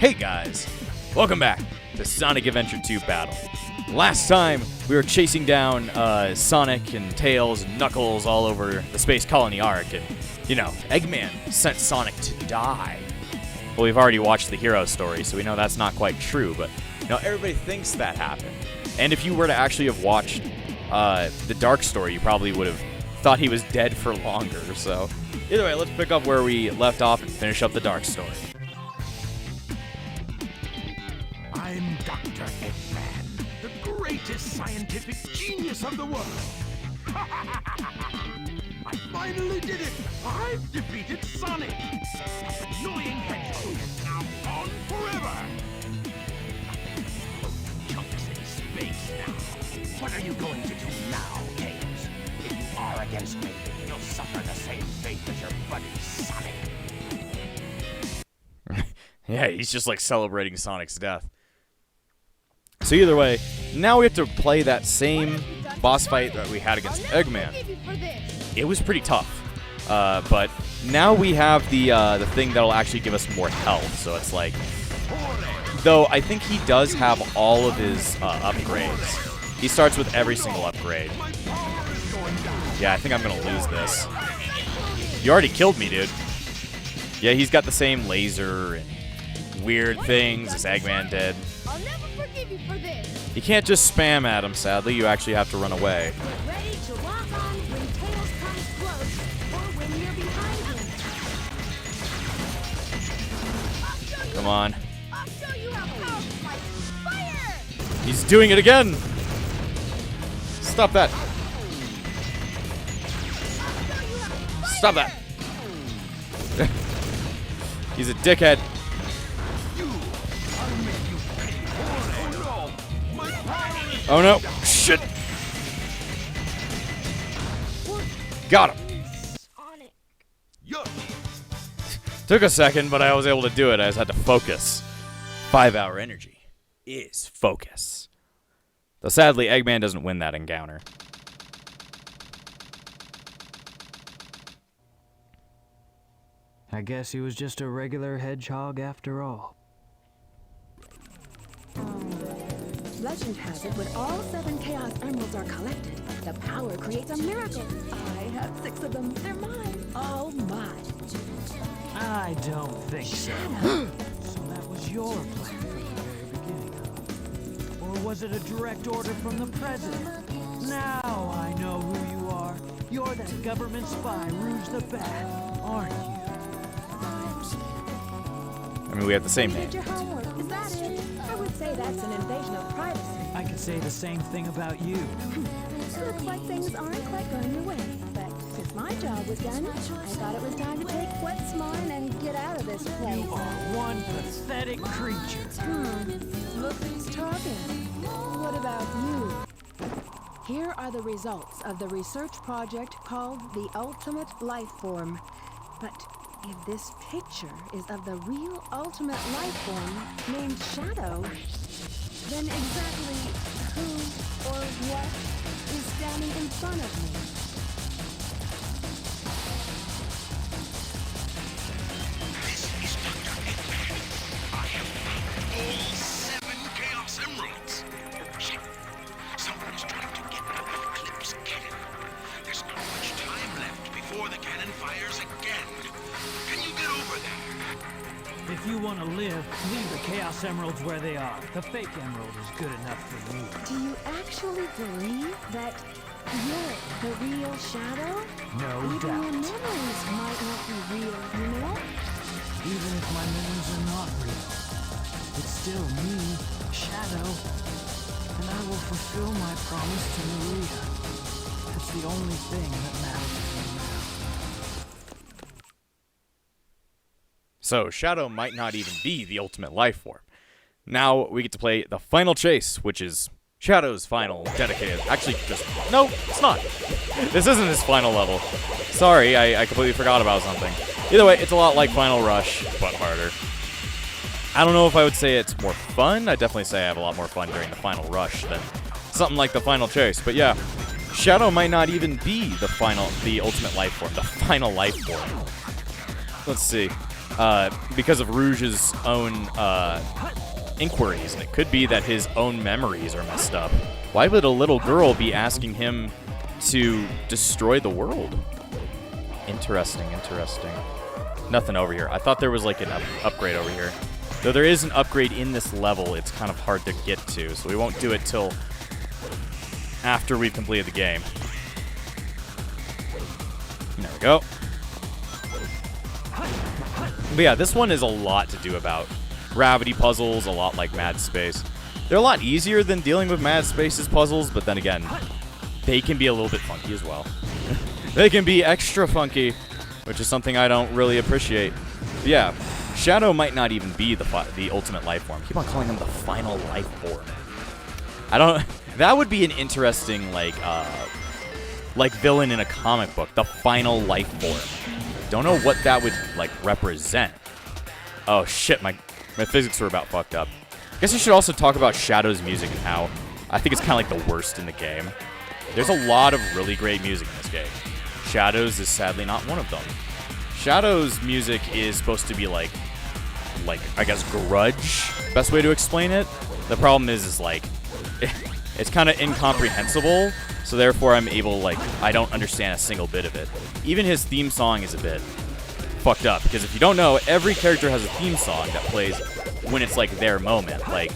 Hey guys, welcome back to Sonic Adventure 2 Battle. Last time, we were chasing down Sonic and Tails and Knuckles all over the Space Colony Arc, and, you know, Eggman sent Sonic to die. Well, we've already watched the hero story, so we know that's not quite true, but, you know, everybody thinks that happened. And if you were to actually have watched the Dark story, you probably would have thought he was dead for longer, so... Either way, let's pick up where we left off and finish up the Dark story. I'm Dr. Eggman, the greatest scientific genius of the world. I finally did it! I've defeated Sonic! That annoying hedgehog is now gone forever! Chunks in space now. What are you going to do now, Tails? If you are against me, you'll suffer the same fate as your buddy Sonic. Yeah, he's just like celebrating Sonic's death. So either way, now we have to play that same boss fight that we had against Eggman. It was pretty tough, but now we have the thing that'll actually give us more health. So it's like, though I think he does have all of his upgrades. He starts with every single upgrade. Yeah, I think I'm gonna lose this. You already killed me, dude. Yeah, he's got the same laser and weird things as Eggman did. I'll never forgive you for this. You can't just spam at him, sadly. You actually have to run away. Ready to lock on when Tails comes close, or when you're behind him. Come on. I'll show you how powerful my fire! He's doing it again! Stop that. Stop that. He's a dickhead. Oh no. Shit. Got him. Sonic. Took a second, but I was able to do it. I just had to focus. 5-hour energy is focus. Though sadly, Eggman doesn't win that encounter. I guess he was just a regular hedgehog after all. Legend has it when all 7 Chaos Emeralds are collected, the power creates a miracle. I have 6 of them. They're mine. All mine. I don't think so. So that was your plan from the very beginning, huh? Or was it a direct order from the president? Now I know who you are. You're that government spy, Rouge the Bat, aren't you? I mean, we have the same You name. did your homework. Is that it? I would say that's an invasion of privacy. I could say the same thing about you. Looks like things aren't quite going your way. But since my job was done, I thought it was time to take what's mine and get out of this place. You are one pathetic creature. Look who's talking. What about you? Here are the results of the research project called the Ultimate Life Form. But if this picture is of the real ultimate life form named Shadow, then exactly who or what is standing in front of me? This is Dr. Eggman. I have found all 7 Chaos Emeralds. Shit. Someone's trying to get out of Eclipse Cannon. There's not much time left before the cannon fires again. Can you get over there? If you want to live, leave the Chaos Emeralds where they are. The fake emerald is good enough for you. Do you actually believe that you're the real Shadow? No Even your doubt. memories might not be real, you know? Even if my memories are not real, it's still me, Shadow. And I will fulfill my promise to Maria. It's the only thing that matters to me now. So, Shadow might not even be the ultimate life form. Now, we get to play the final chase, which is Shadow's final dedicated... Actually, just... No, it's not. This isn't his final level. Sorry, I completely forgot about something. Either way, it's a lot like Final Rush, but harder. I don't know if I would say it's more fun. I'd definitely say I have a lot more fun during the Final Rush than something like the final chase. But yeah, Shadow might not even be the ultimate life form, the final life form. Let's see. because of Rouge's own inquiries, and it could be that his own memories are messed up. Why would a little girl be asking him to destroy the world? Interesting, interesting. Nothing over here. I thought there was like an upgrade over here. Though there is an upgrade in this level, it's kind of hard to get to, so we won't do it till after we've completed the game. There we go. But yeah, this one is a lot to do about gravity puzzles, a lot like Mad Space. They're a lot easier than dealing with Mad Space's puzzles, but then again, they can be a little bit funky as well. They can be extra funky, which is something I don't really appreciate. But yeah, Shadow might not even be the ultimate life form. Keep on calling him the final life form. I don't... That would be an interesting, like villain in a comic book. The final life form. Don't know what that would, like, represent. Oh, shit, my physics were about fucked up. I guess I should also talk about Shadow's music and how I think it's kind of like the worst in the game. There's a lot of really great music in this game. Shadow's is sadly not one of them. Shadow's music is supposed to be like I guess grudge, best way to explain it. The problem is like it's kind of incomprehensible, so therefore I don't understand a single bit of it. Even his theme song is a bit fucked up, because if you don't know, every character has a theme song that plays when it's like their moment. Like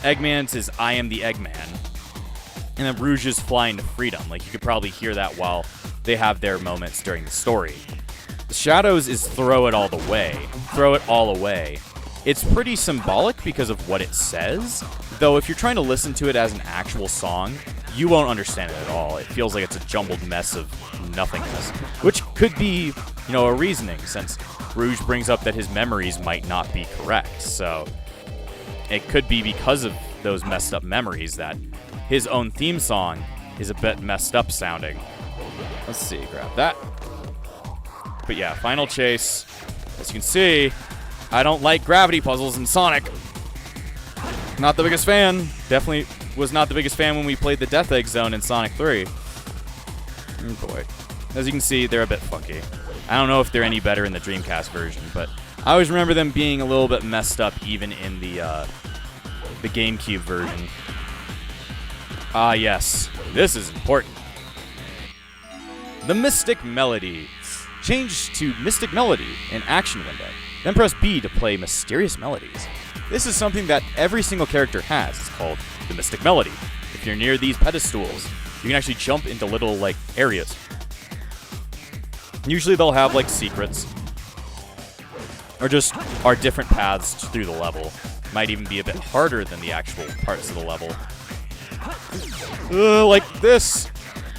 Eggman's is I Am the Eggman, and then Rouge's Flying to Freedom. Like you could probably hear that while they have their moments during the story. Shadow's is Throw It All the Way. Throw It All Away. It's pretty symbolic because of what it says, though if you're trying to listen to it as an actual song, you won't understand it at all. It feels like it's a jumbled mess of nothingness, which could be, a reasoning, since Rouge brings up that his memories might not be correct. So it could be because of those messed up memories that his own theme song is a bit messed up sounding. Let's see, grab that. But yeah, Final Chase. As you can see, I don't like gravity puzzles in Sonic. Not the biggest fan. Definitely was not the biggest fan when we played the Death Egg Zone in Sonic 3. Oh boy. As you can see, they're a bit funky. I don't know if they're any better in the Dreamcast version, but I always remember them being a little bit messed up even in the GameCube version. Ah yes, this is important. The Mystic Melody. Change to Mystic Melody in Action Window. Then press B to play Mysterious Melodies. This is something that every single character has. It's called the Mystic Melody. If you're near these pedestals, you can actually jump into little, areas. Usually they'll have, secrets. Or just are different paths through the level. Might even be a bit harder than the actual parts of the level. Like this.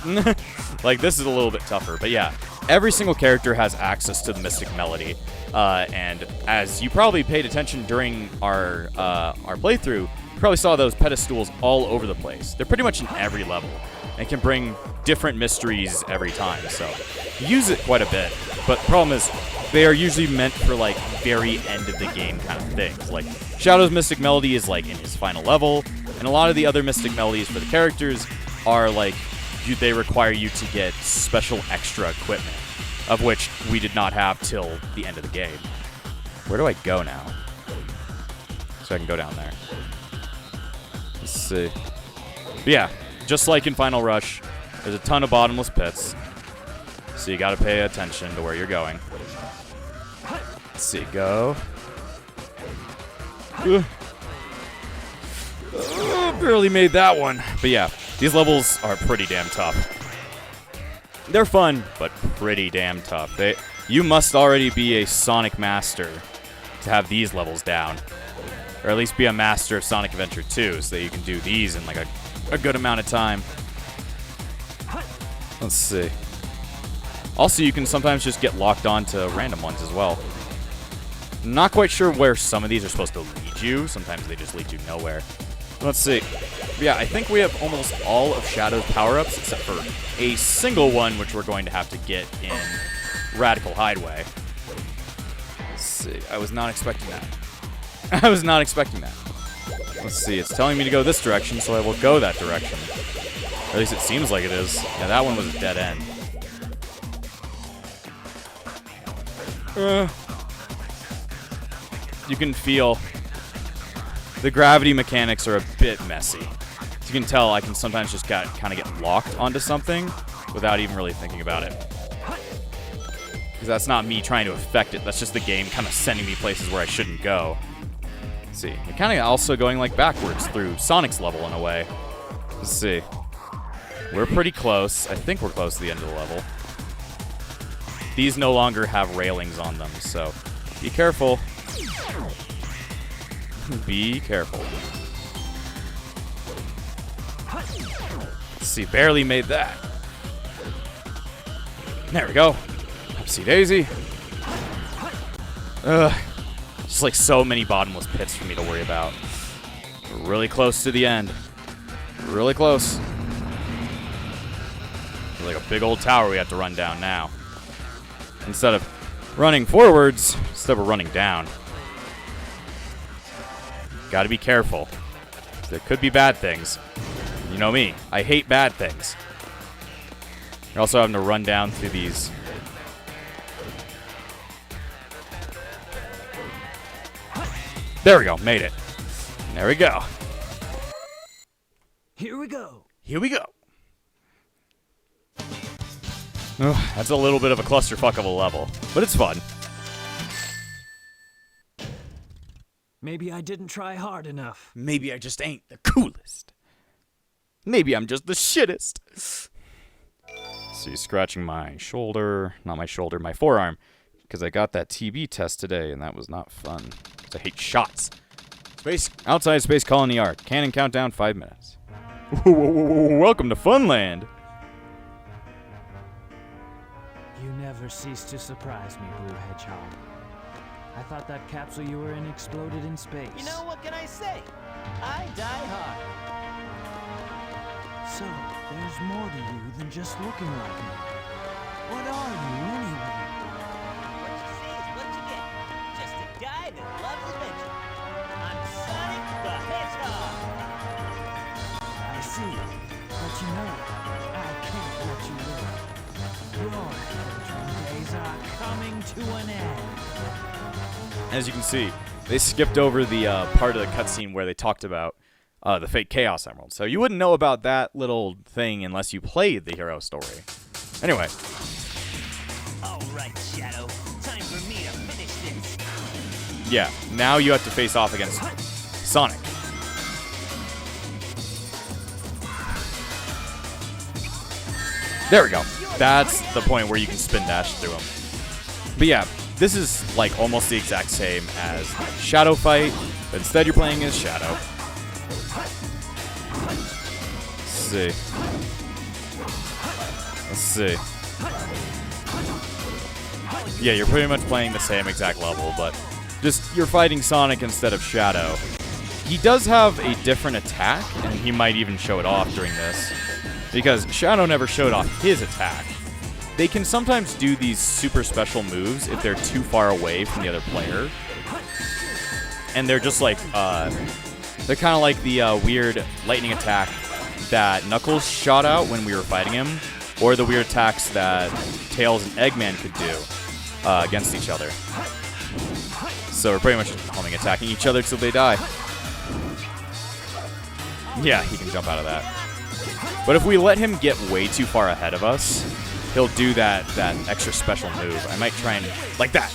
This is a little bit tougher, but yeah. Every single character has access to the Mystic Melody, and as you probably paid attention during our playthrough, you probably saw those pedestals all over the place. They're pretty much in every level, and can bring different mysteries every time, so use it quite a bit. But the problem is, they are usually meant for, very end of the game kind of things. Like, Shadow's Mystic Melody is, in his final level, and a lot of the other Mystic Melodies for the characters are, they require you to get special extra equipment, of which we did not have till the end of the game. Where do I go now? So I can go down there. Let's see. But yeah, just like in Final Rush, there's a ton of bottomless pits, so you gotta pay attention to where you're going. Let's see, go. Barely made that one. But yeah, these levels are pretty damn tough. They're fun, but pretty damn tough. You must already be a Sonic master to have these levels down. Or at least be a master of Sonic Adventure 2, so that you can do these in a good amount of time. Let's see. Also, you can sometimes just get locked onto random ones as well. Not quite sure where some of these are supposed to lead you. Sometimes they just lead you nowhere. Let's see. Yeah, I think we have almost all of Shadow's power-ups, except for a single one, which we're going to have to get in Radical Hideaway. Let's see. I was not expecting that. I was not expecting that. Let's see. It's telling me to go this direction, so I will go that direction. Or at least it seems like it is. Yeah, that one was a dead end. you can feel the gravity mechanics are a bit messy. As you can tell, I can sometimes just kind of get locked onto something without even really thinking about it. Because that's not me trying to affect it. That's just the game kind of sending me places where I shouldn't go. Let's see. You're kind of also going like backwards through Sonic's level in a way. Let's see. We're pretty close. I think we're close to the end of the level. These no longer have railings on them, so be careful. Be careful. Let's see, barely made that. There we go. Upsy daisy. Ugh. Just like so many bottomless pits for me to worry about. We're really close to the end. Really close. There's like a big old tower we have to run down now. Instead of running forwards, instead of running down. Gotta be careful. There could be bad things. You know me. I hate bad things. You're also having to run down through these. There we go. Made it. There we go. Here we go. Here we go. Oh, that's a little bit of a clusterfuck of a level, but it's fun. Maybe I didn't try hard enough. Maybe I just ain't the coolest. Maybe I'm just the shittest. See, scratching my shoulder, not my shoulder, my forearm, because I got that TB test today, and that was not fun. I hate shots. Outside Space Colony Art. Cannon countdown 5 minutes. Welcome to Funland. You never cease to surprise me, Blue Hedgehog. I thought that capsule you were in exploded in space. You know, what can I say? I die hard. So, there's more to you than just looking like me. What are you, anyway? What you see is what you get. Just a guy that loves adventure. I'm Sonic the Hedgehog. I see. But you know, I can't let you live. Your adventuring days are coming to an end. As you can see, they skipped over the part of the cutscene where they talked about the fake Chaos Emerald. So you wouldn't know about that little thing unless you played the hero story. Anyway. All right, Shadow. Time for me to finish this. Yeah, now you have to face off against Sonic. There we go. That's the point where you can spin dash through them. But yeah, this is like almost the exact same as Shadow Fight, but instead you're playing as Shadow. Let's see. Yeah, you're pretty much playing the same exact level, but just you're fighting Sonic instead of Shadow. He does have a different attack, and he might even show it off during this, because Shadow never showed off his attack. They can sometimes do these super special moves if they're too far away from the other player. And they're just like, they're kind of like the weird lightning attack that Knuckles shot out when we were fighting him, or the weird attacks that Tails and Eggman could do against each other. So we're pretty much homing attacking each other till they die. Yeah, he can jump out of that. But if we let him get way too far ahead of us, he'll do that extra special move. I might try and... like that!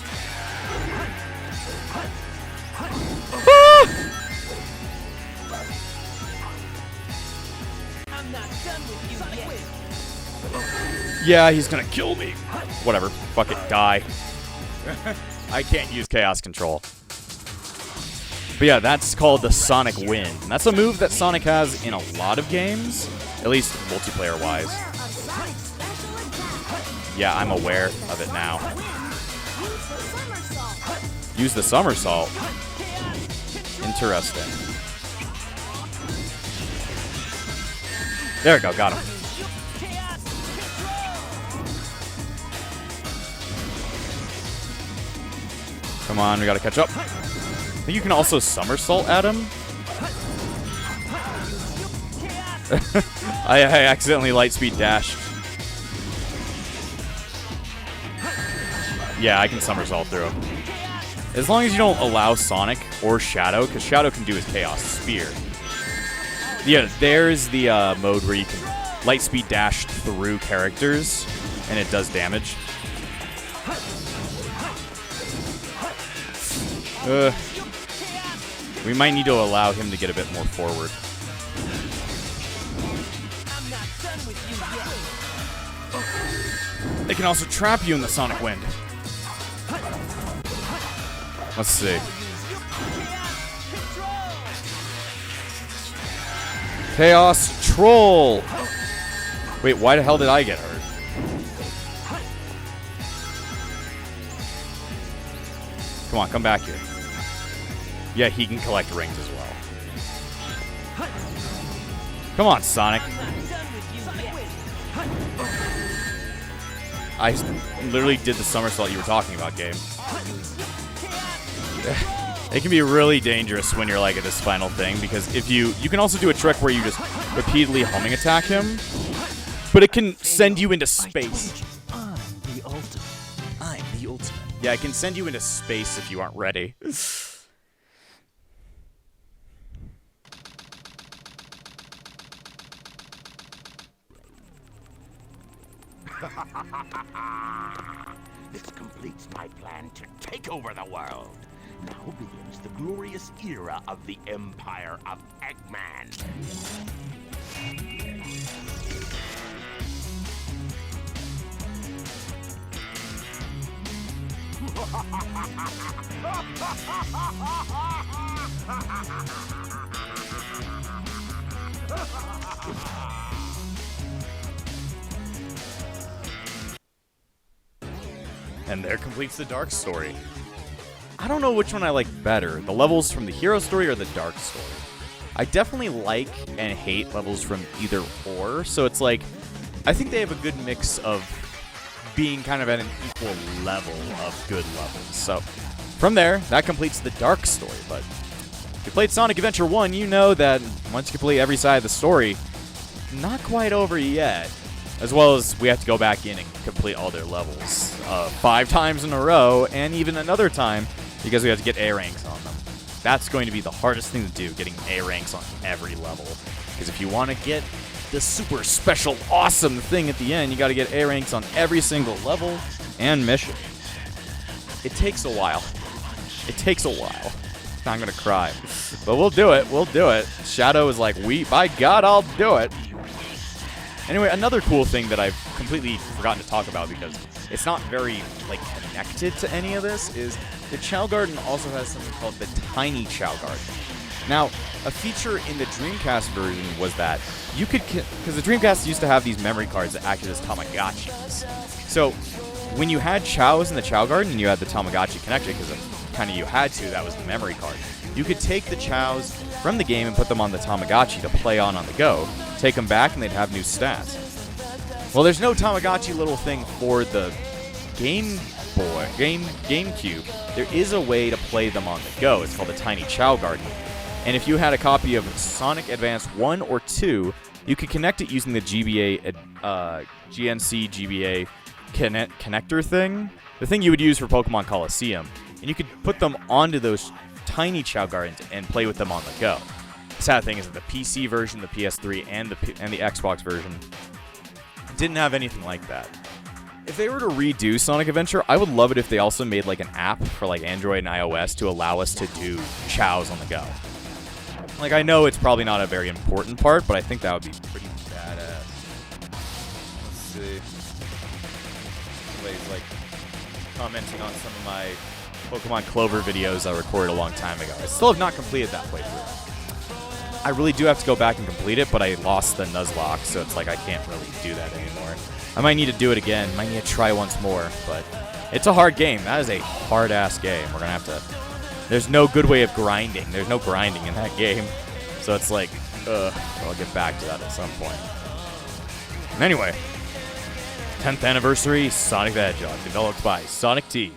I'm not done with you yet. Yeah, he's gonna kill me. Whatever. Fuck it. Die. I can't use Chaos Control. But yeah, that's called the Sonic Wind. And that's a move that Sonic has in a lot of games, at least multiplayer-wise. Yeah, I'm aware of it now. Use the somersault. Interesting. There we go, got him. Come on, we gotta catch up. I think you can also somersault at him. I accidentally lightspeed dashed. Yeah, I can somersault through him. As long as you don't allow Sonic or Shadow, because Shadow can do his Chaos Spear. Yeah, there's the mode where you can light speed dash through characters, and it does damage. We might need to allow him to get a bit more forward. I'm not done with you yet. They can also trap you in the Sonic Wind. Let's see. Chaos Troll! Wait, why the hell did I get hurt? Come on, come back here. Yeah, he can collect rings as well. Come on, Sonic. I literally did the somersault you were talking about, Gabe. It can be really dangerous when you're like at this final thing, because if you can also do a trick where you just repeatedly homing attack him, but it can send you into space. I'm the ultimate. I'm the ultimate. Yeah, it can send you into space if you aren't ready. This completes my plan to take over the world. Now begins the glorious era of the Empire of Eggman. And there completes the Dark Story. I don't know which one I like better, the levels from the Hero Story or the Dark Story. I definitely like and hate levels from either or, so it's like, I think they have a good mix of being kind of at an equal level of good levels. So, from there, that completes the Dark Story, but if you played Sonic Adventure 1, you know that once you complete every side of the story, not quite over yet. As well as we have to go back in and complete all their levels 5 times in a row, and even another time because we have to get A ranks on them. That's going to be the hardest thing to do, getting A ranks on every level. Because if you want to get the super special awesome thing at the end, you got to get A ranks on every single level and mission. It takes a while. It takes a while. I'm going to cry. But we'll do it. We'll do it. Shadow is like, by God, I'll do it. Anyway, another cool thing that I've completely forgotten to talk about because it's not very connected to any of this is the Chow Garden also has something called the Tiny Chow Garden. Now, a feature in the Dreamcast version was that you could, because the Dreamcast used to have these memory cards that acted as Tamagotchis. So when you had Chows in the Chow Garden and you had the Tamagotchi connected, because kind of you had to, that was the memory card, you could take the Chows from the game and put them on the Tamagotchi to play on the go. Take them back and they'd have new stats. Well, there's no Tamagotchi little thing for the GameCube. There is a way to play them on the go. It's called the Tiny Chow Garden. And if you had a copy of Sonic Advance 1 or 2, you could connect it using the GNC GBA connector thing. The thing you would use for Pokemon Coliseum. And you could put them onto those Tiny Chow Gardens and play with them on the go. The sad thing is that the PC version, the PS3, and the Xbox version didn't have anything like that. If they were to redo Sonic Adventure, I would love it if they also made an app for Android and iOS to allow us to do chows on the go. I know it's probably not a very important part, but I think that would be pretty badass. Let's see. Somebody's commenting on some of my Pokemon Clover videos I recorded a long time ago. I still have not completed that playthrough. I really do have to go back and complete it, but I lost the Nuzlocke, so it's I can't really do that anymore. I might need to do it again. Might need to try once more, but it's a hard game. That is a hard-ass game. We're going to have to... There's no good way of grinding. There's no grinding in that game. So it's I'll get back to that at some point. Anyway, 10th Anniversary Sonic the Hedgehog, developed by Sonic T,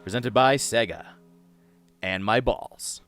presented by Sega, and my balls.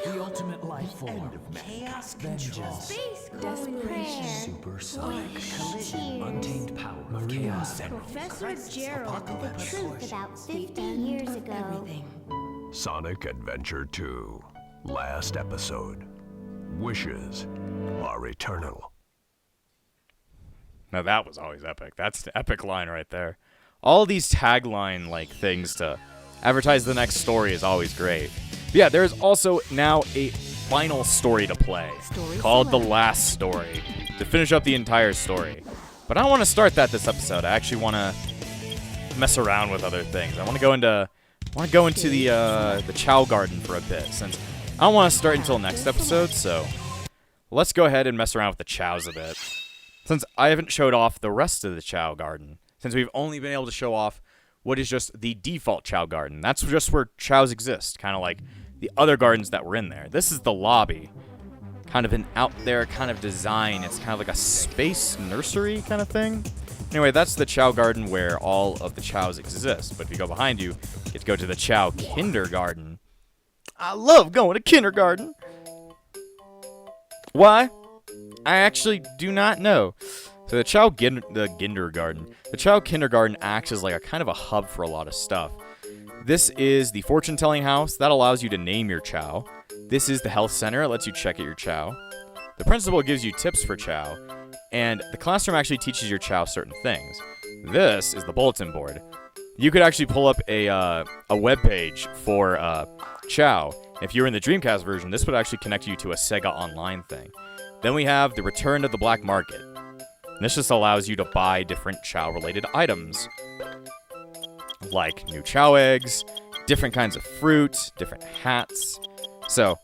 The ultimate life form. Chaos Vengeance. Space Desperation. Supersonic. Cheers. Untamed power. Maria. Professor Gerald. The truth about 50 years ago. Everything. Sonic Adventure 2. Last episode. Wishes are eternal. Now that was always epic. That's the epic line right there. All these tagline like things to advertise the next story is always great. But yeah, there's also now a final story to play Story called The select. Last Story to finish up the entire story. But I don't want to start that this episode. I actually want to mess around with other things. I want to go into the Chow Garden for a bit, since I don't want to start until next episode. So let's go ahead and mess around with the Chows a bit, since I haven't showed off the rest of the Chow Garden. Since we've only been able to show off what is just the default Chow Garden. That's just where Chows exist, kind of like the other gardens that were in there. This is the lobby. Kind of an out there kind of design. It's kind of like a space nursery kind of thing. Anyway, that's the Chow Garden where all of the Chows exist. But if you go behind you, you get to go to the Chow Kindergarten. I love going to kindergarten. Why? I actually do not know. So the Chow Kindergarten. The Chow Kindergarten acts as like a kind of a hub for a lot of stuff. This is the fortune-telling house that allows you to name your Chow. This is the health center. It lets you check out your Chow. The principal gives you tips for Chow. And the classroom actually teaches your Chow certain things. This is the bulletin board. You could actually pull up a web page for Chow. If you're in the Dreamcast version, this would actually connect you to a Sega Online thing. Then we have the Return to the Black Market. This just allows you to buy different Chow-related items, like new Chow eggs, different kinds of fruit, different hats. So,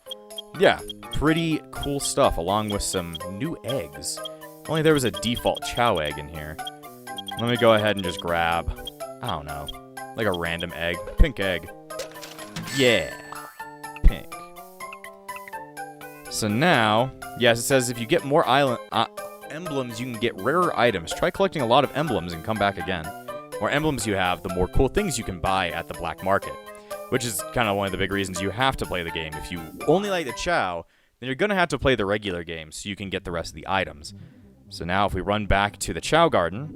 yeah, pretty cool stuff, along with some new eggs. If only there was a default Chow egg in here. Let me go ahead and just grab, I don't know, like a random egg. Pink egg. Yeah, pink. So now, yes, it says if you get more emblems, you can get rarer items. Try collecting a lot of emblems and come back again. The more emblems you have, the more cool things you can buy at the black market, which is kind of one of the big reasons you have to play the game. If you only like the Chow, then you're going to have to play the regular game so you can get the rest of the items. So now if we run back to the Chow Garden,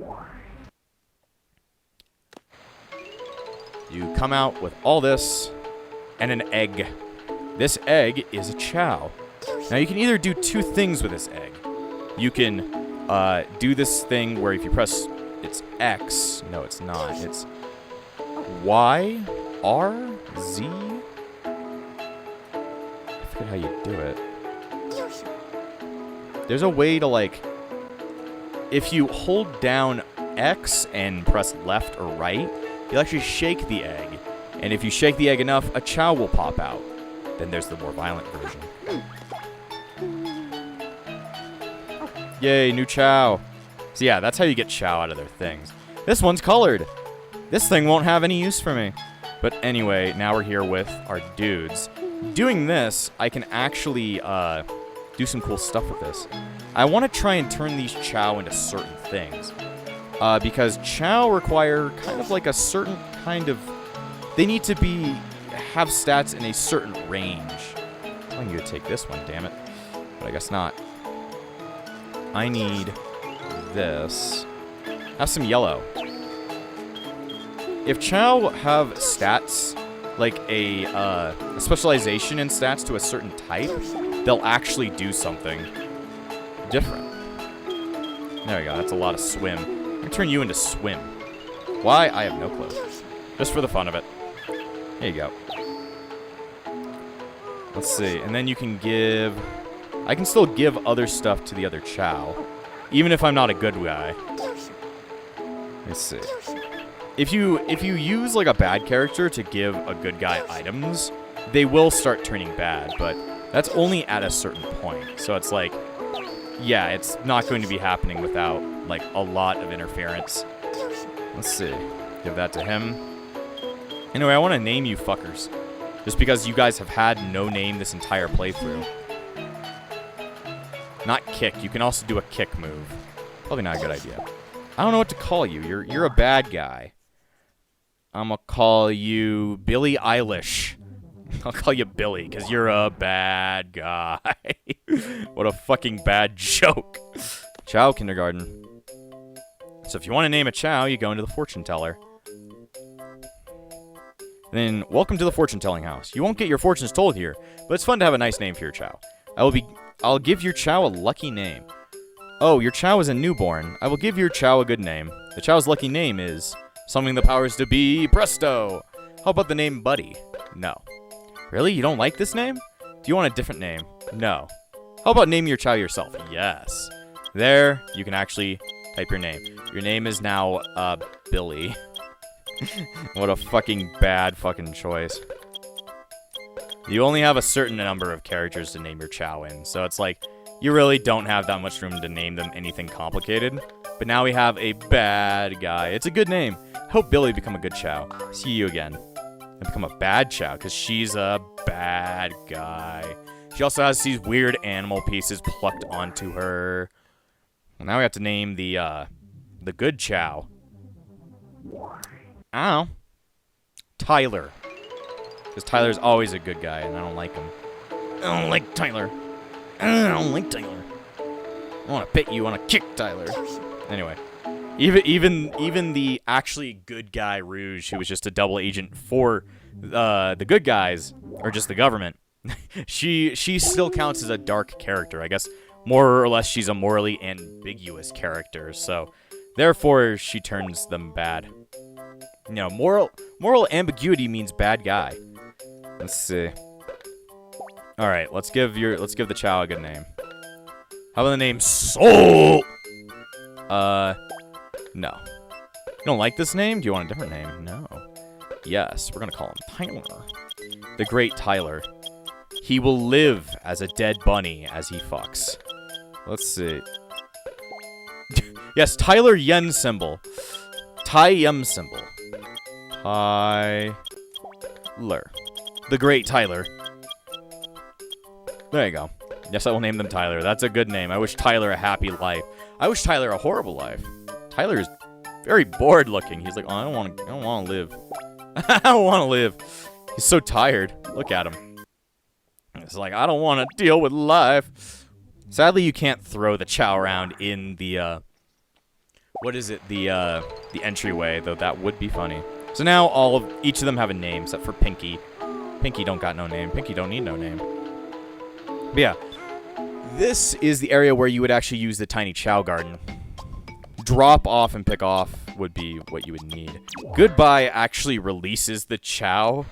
you come out with all this and an egg. This egg is a Chow. Now you can either do two things with this egg. You can do this thing where if you press, it's X. No, it's not. It's Y, R, Z. I forget how you do it. There's a way to, like, if you hold down X and press left or right, you'll actually shake the egg. And if you shake the egg enough, a Chow will pop out. Then there's the more violent version. Yay, new Chow. So yeah, that's how you get Chow out of their things. This one's colored. This thing won't have any use for me. But anyway, now we're here with our dudes. Doing this, I can actually do some cool stuff with this. I want to try and turn these Chow into certain things. Because Chow require kind of like a certain kind of... They need to have stats in a certain range. I'm telling you to take this one, damn it. But I guess not. I need this. Have some yellow. If Chow have stats, like a specialization in stats to a certain type, they'll actually do something different. There we go. That's a lot of swim. I'm gonna turn you into swim. Why? I have no clue. Just for the fun of it. There you go. Let's see. And then you can give... I can still give other stuff to the other Chow, even if I'm not a good guy. Let's see. If you use like a bad character to give a good guy items, they will start turning bad, but that's only at a certain point. So it's like, yeah, it's not going to be happening without like a lot of interference. Let's see. Give that to him. Anyway, I want to name you fuckers, just because you guys have had no name this entire playthrough. Not kick. You can also do a kick move. Probably not a good idea. I don't know what to call you. You're a bad guy. I'm gonna call you Billie Eilish. I'll call you Billy, because you're a bad guy. What a fucking bad joke. Chow kindergarten. So if you want to name a Chow, you go into the fortune teller. Then, welcome to the fortune telling house. You won't get your fortunes told here, but it's fun to have a nice name for your Chow. I'll give your Chow a lucky name. Oh, your Chow is a newborn. I will give your Chow a good name. The Chow's lucky name is summoning the powers to be presto. How about the name Buddy? No. Really? You don't like this name? Do you want a different name? No. How about naming your Chow yourself? Yes. There, you can actually type your name. Your name is now, Billy. What a fucking bad fucking choice. You only have a certain number of characters to name your Chow in, so it's like, you really don't have that much room to name them anything complicated. But now we have a bad guy. It's a good name. Hope Billy become a good Chow. See you again. And become a bad Chow, because she's a bad guy. She also has these weird animal pieces plucked onto her. Well, now we have to name the good Chow. I don't know. Tyler. Because Tyler's always a good guy, and I don't like him. I don't like Tyler. I don't like Tyler. I want to pet you, I want to kick Tyler. Anyway. Even the actually good guy Rouge, who was just a double agent for the good guys, or just the government, she still counts as a dark character. I guess more or less she's a morally ambiguous character, so therefore she turns them bad. You know, moral ambiguity means bad guy. Let's see. All right, let's give the Chow a good name. How about the name Soul? No. You don't like this name? Do you want a different name? No. Yes, we're gonna call him Tyler. The great Tyler. He will live as a dead bunny as he fucks. Let's see. Yes, Tyler Yen symbol. Tai Yum symbol. Tyler. The great Tyler. There you go. Yes, I will name them Tyler. That's a good name. I wish Tyler a happy life. I wish Tyler a horrible life. Tyler is very bored looking. He's like, oh, I don't want to live. I don't want to live. He's so tired. Look at him. It's like, I don't want to deal with life. Sadly, you can't throw the Chow around in the, what is it? The entryway, though that would be funny. So now each of them have a name, except for Pinky. Pinky don't got no name. Pinky don't need no name. But yeah, this is the area where you would actually use the tiny Chow garden. Drop off and pick off would be what you would need. Goodbye actually releases the Chow,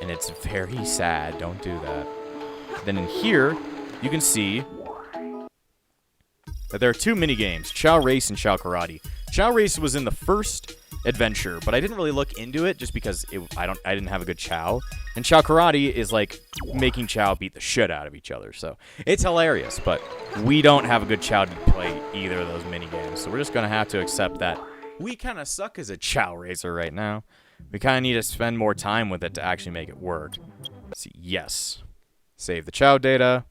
and it's very sad. Don't do that. Then in here, you can see that there are two mini games: Chow Race and Chow Karate. Chow Race was in the first adventure, but I didn't really look into it just because I didn't have a good Chow. And Chow Karate is like making Chow beat the shit out of each other, so it's hilarious. But we don't have a good Chow to play either of those mini games, so we're just gonna have to accept that we kind of suck as a Chow racer right now. We kind of need to spend more time with it to actually make it work. Let's see, yes, save the Chow data.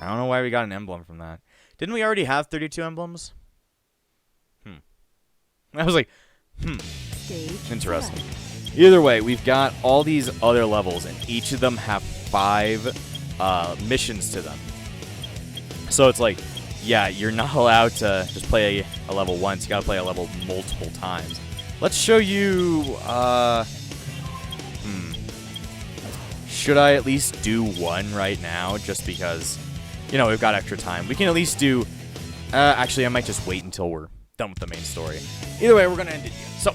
I don't know why we got an emblem from that. Didn't we already have 32 emblems? I was like, interesting. Either way, we've got all these other levels, and each of them have 5 missions to them. So it's like, yeah, you're not allowed to just play a level once. You gotta play a level multiple times. Let's show you, should I at least do one right now, just because, you know, we've got extra time. We can at least do, actually, I might just wait until we're done with the main story. Either way, we're going to end it here. So,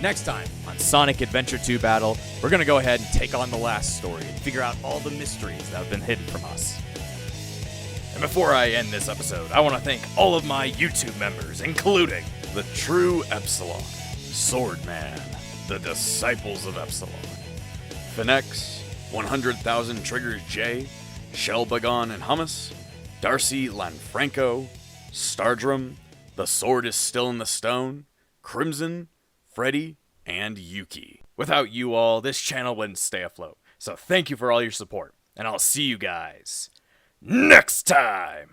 next time on Sonic Adventure 2 Battle, we're going to go ahead and take on the last story and figure out all the mysteries that have been hidden from us. And before I end this episode, I want to thank all of my YouTube members, including the True Epsilon, Swordman, the Disciples of Epsilon, Finex, 100,000 Triggers J, Shellbagon and Hummus, Darcy Lanfranco, Stardrum, The Sword is Still in the Stone, Crimson, Freddy, and Yuki. Without you all, this channel wouldn't stay afloat. So thank you for all your support, and I'll see you guys next time!